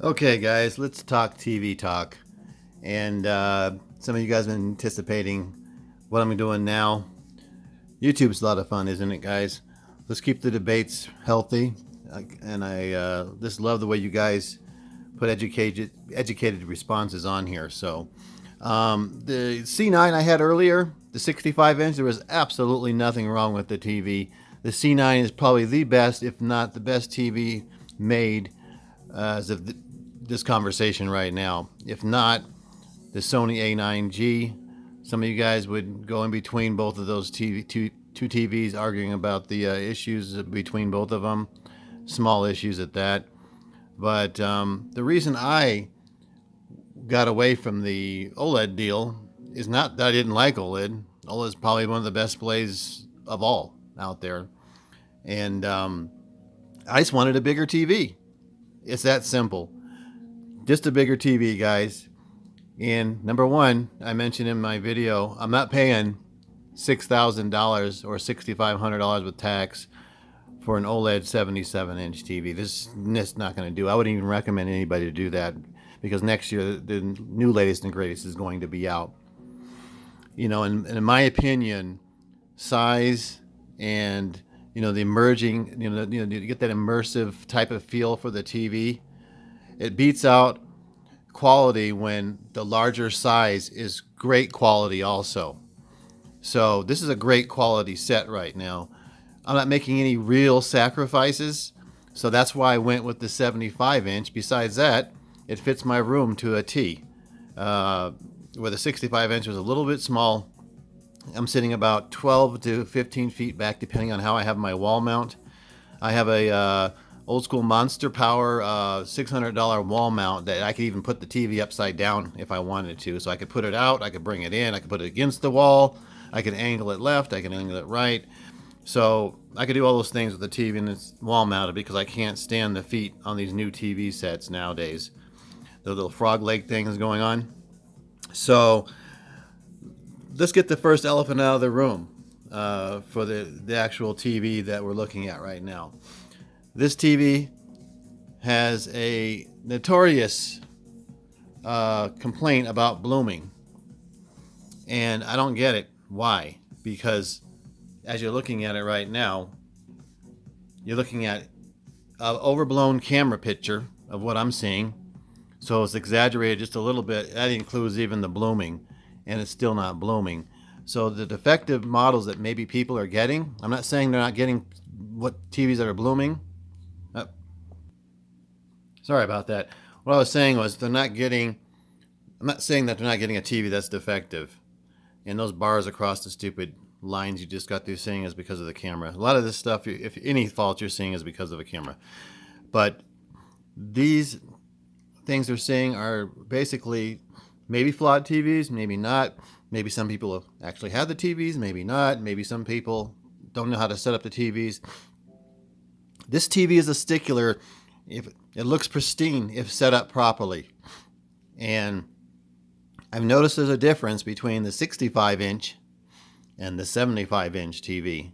Okay, guys, let's talk TV talk. And some of you guys have been anticipating what I'm doing now. YouTube's a lot of fun, isn't it, guys? Let's keep the debates healthy. And I just love the way you guys put educated responses on here. So the C9 I had earlier, the 65 inch, there was absolutely nothing wrong with the TV. The C9 is probably the best, if not the best TV made as of this conversation right now. If not, the Sony A9G. Some of you guys would go in between both of those two TVs, arguing about the issues between both of them, small issues at that. But the reason I got away from the OLED deal is not that I didn't like OLED. OLED is probably one of the best displays of all out there, and I just wanted a bigger TV. It's that simple. Just a bigger TV, guys. And number one, I mentioned in my video, I'm not paying $6,000 or $6,500 with tax for an OLED 77-inch TV. This is not going to do. I wouldn't even recommend anybody to do that because next year the new latest and greatest is going to be out. You know, and in my opinion, size and the emerging, you get that immersive type of feel for the TV. It beats out quality when the larger size is great quality also. So this is a great quality set right now. I'm not making any real sacrifices, so that's why I went with the 75 inch. Besides that, it fits my room to a T. Where the 65 inch was a little bit small, I'm sitting about 12 to 15 feet back depending on how I have my wall mount. I have a old school Monster Power $600 wall mount that I could even put the TV upside down if I wanted to. So I could put it out, I could bring it in, I could put it against the wall, I could angle it left, I could angle it right. So I could do all those things with the TV and it's wall mounted because I can't stand the feet on these new TV sets nowadays. The little frog leg thing is going on. So let's get the first elephant out of the room for the actual TV that we're looking at right now. This TV has a notorious complaint about blooming. And I don't get it. Why? Because as you're looking at it right now, you're looking at an overblown camera picture of what I'm seeing. So it's exaggerated just a little bit. That includes even the blooming, and it's still not blooming. So the defective models that maybe people are getting, I'm not saying they're not getting what TVs that are blooming. Sorry about that. What I was saying was I'm not saying that they're not getting a TV that's defective. And those bars across the stupid lines you just got through seeing is because of the camera. A lot of this stuff, if any fault you're seeing is because of a camera. But these things they're saying are basically maybe flawed TVs, maybe not. Maybe some people actually have the TVs, maybe not. Maybe some people don't know how to set up the TVs. This TV is a stickler if it looks pristine if set up properly. And I've noticed there's a difference between the 65 inch and the 75 inch TV.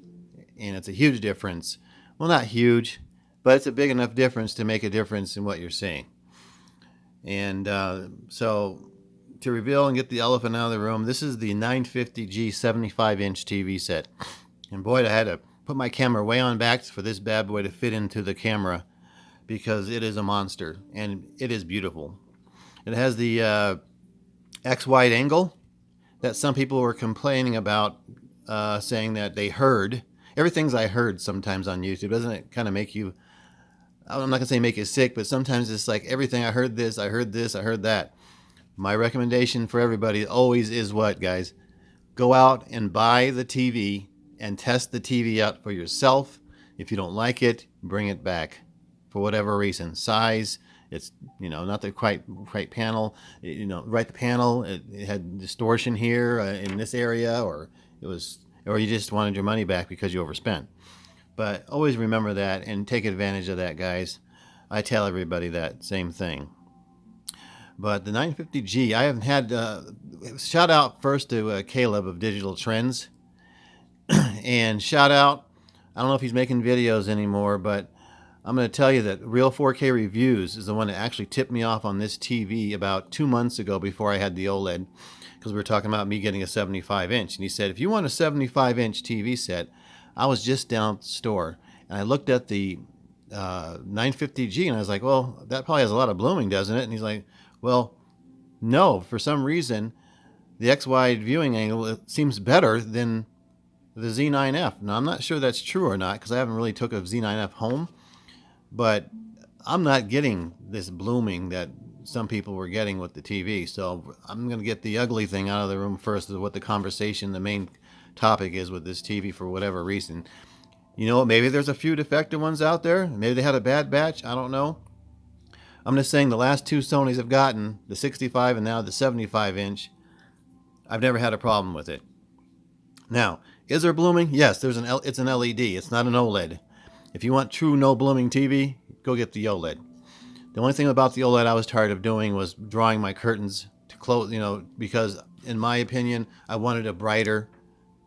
And it's a huge difference. Well, not huge, but it's a big enough difference to make a difference in what you're seeing. And so to reveal and get the elephant out of the room, this is the 950G 75 inch TV set. And boy, I had to put my camera way on back for this bad boy to fit into the camera because it is a monster and it is beautiful. It has the X wide angle that some people were complaining about, saying that they heard. Everything's I heard sometimes on YouTube. Doesn't it kind of make you, I'm not going to say make you sick, but sometimes it's like everything I heard this, I heard this, I heard that. My recommendation for everybody always is what, guys? Go out and buy the TV and test the TV out for yourself. If you don't like it, bring it back for whatever reason. Size, it's not the right panel. Right the panel. It had distortion here in this area, or you just wanted your money back because you overspent. But always remember that and take advantage of that, guys. I tell everybody that same thing. But the 950G, I haven't had. Shout out first to Caleb of Digital Trends, and shout out. I don't know if he's making videos anymore, but I'm going to tell you that Real 4K Reviews is the one that actually tipped me off on this TV about 2 months ago before I had the OLED, because we were talking about me getting a 75 inch. And he said, if you want a 75 inch TV set, I was just down at the store and I looked at the 950G and I was like, well, that probably has a lot of blooming, doesn't it? And he's like, well, no, for some reason, the X-wide viewing angle, it seems better than the Z9F. Now, I'm not sure that's true or not because I haven't really took a Z9F home, but I'm not getting this blooming that some people were getting with the TV. So I'm going to get the ugly thing out of the room first, is what the conversation, the main topic is with this TV for whatever reason. You know, maybe there's a few defective ones out there. Maybe they had a bad batch. I don't know. I'm just saying the last two Sonys I've gotten, the 65 and now the 75 inch, I've never had a problem with it. Now, is there blooming? Yes, it's an LED. It's not an OLED. If you want true no blooming TV, go get the OLED. The only thing about the OLED I was tired of doing was drawing my curtains to close, because in my opinion, I wanted a brighter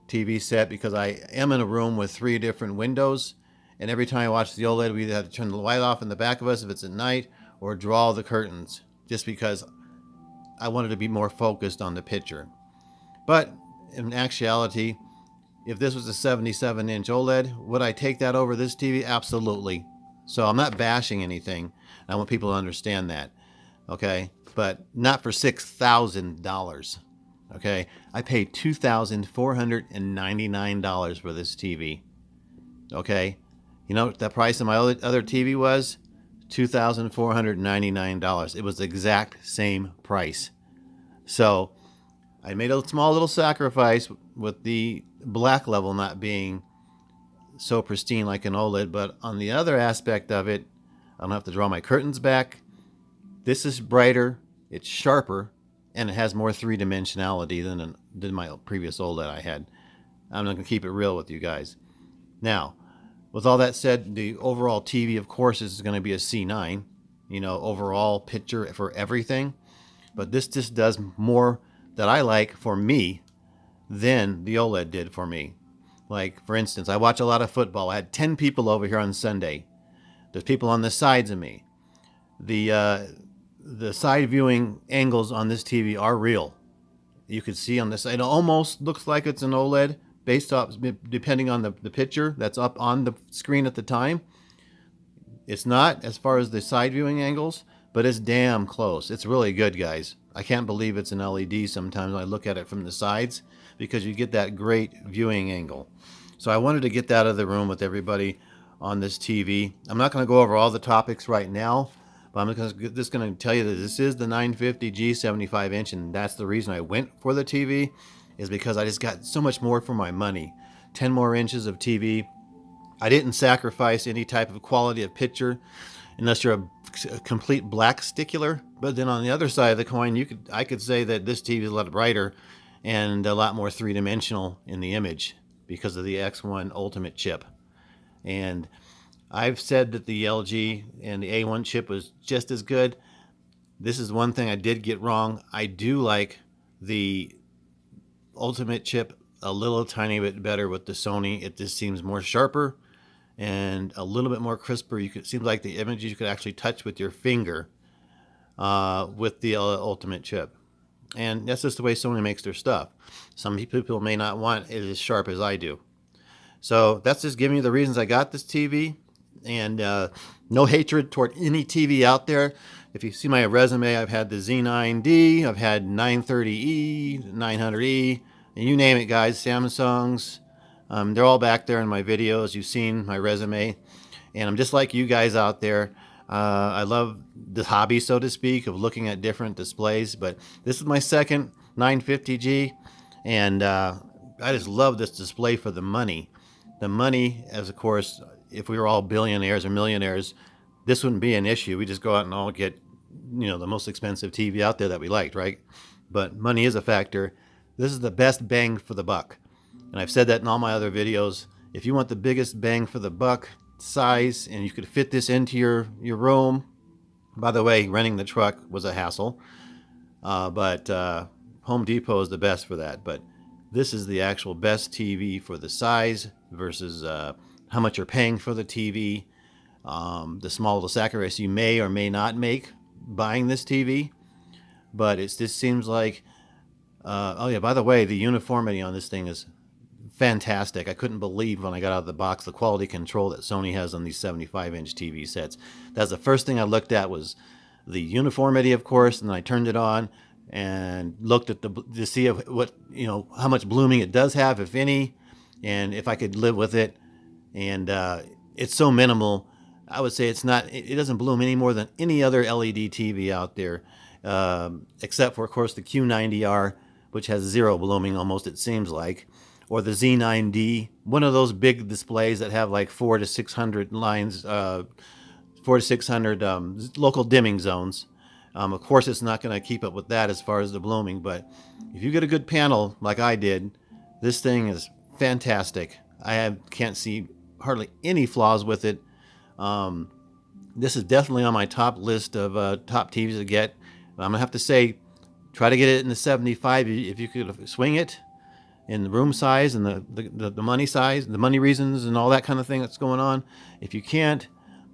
TV set because I am in a room with 3 different windows, and every time I watch the OLED, we either have to turn the light off in the back of us if it's at night or draw the curtains, just because I wanted to be more focused on the picture. But in actuality, if this was a 77-inch OLED, would I take that over this TV? Absolutely. So I'm not bashing anything. I want people to understand that, okay? But not for $6,000, okay? I paid $2,499 for this TV, okay? You know what the price of my other TV was? $2,499. It was the exact same price. So I made a small little sacrifice with the black level not being so pristine like an OLED, but on the other aspect of it, I don't have to draw my curtains back. This is brighter, it's sharper, and it has more three-dimensionality than my previous OLED I had. I'm not going to keep it real with you guys. Now, with all that said, the overall TV, of course, is going to be a C9, overall picture for everything. But this just does more that I like for me than the OLED did for me. Like, for instance, I watch a lot of football. I had 10 people over here on Sunday. There's people on the sides of me. The side viewing angles on this TV are real. You can see on this side, it almost looks like it's an OLED based off, depending on the picture that's up on the screen at the time. It's not as far as the side viewing angles, but it's damn close. It's really good, guys. I can't believe it's an LED sometimes when I look at it from the sides, because you get that great viewing angle. So I wanted to get that out of the room with everybody on this TV. I'm not going to go over all the topics right now, but I'm just going to tell you that this is the 950G 75 inch, and that's the reason I went for the TV, is because I just got so much more for my money. 10 more inches of TV. I didn't sacrifice any type of quality of picture unless you're a complete black stickler. But then on the other side of the coin, I could say that this TV is a lot brighter and a lot more three-dimensional in the image because of the X1 Ultimate chip. And I've said that the LG and the A1 chip was just as good. This is one thing I did get wrong. I do like the Ultimate chip a little tiny bit better with the Sony. It just seems more sharper and a little bit more crisper. Seems like the images you could actually touch with your finger with the Ultimate chip. And that's just the way Sony makes their stuff. Some people may not want it as sharp as I do. So that's just giving you the reasons I got this TV. And no hatred toward any TV out there. If you see my resume, I've had the Z9D, I've had 930E, 900E, and you name it, guys, Samsungs. They're all back there in my videos. You've seen my resume. And I'm just like you guys out there. I love the hobby, so to speak, of looking at different displays. But this is my second 950G. And I just love this display for the money. The money, as of course, if we were all billionaires or millionaires, this wouldn't be an issue. We just go out and all get, the most expensive TV out there that we liked, right? But money is a factor. This is the best bang for the buck. And I've said that in all my other videos. If you want the biggest bang for the buck size, and you could fit this into your room, by the way, renting the truck was a hassle. But Home Depot is the best for that. But this is the actual best TV for the size versus how much you're paying for the TV. the small little sacrifice you may or may not make buying this TV. But this seems like, oh yeah, by the way, the uniformity on this thing is fantastic. I couldn't believe when I got out of the box the quality control that Sony has on these 75-inch TV sets. That's the first thing I looked at, was the uniformity, of course, and then I turned it on and looked at to see what, how much blooming it does have, if any, and if I could live with it. And it's so minimal. I would say it doesn't bloom any more than any other LED TV out there, except for, of course, the Q90R, which has zero blooming almost, it seems like, or the Z9D, one of those big displays that have like 400 to 600 lines, 400 to 600 local dimming zones. Of course, it's not going to keep up with that as far as the blooming, but if you get a good panel like I did, this thing is fantastic. Can't see hardly any flaws with it. This is definitely on my top list of top TVs to get. I'm gonna have to say, try to get it in the 75 if you could swing it in the room size and the money size, the money reasons and all that kind of thing that's going on. If you can't,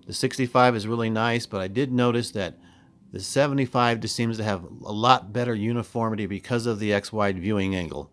the 65 is really nice, but I did notice that the 75 just seems to have a lot better uniformity because of the X-wide viewing angle.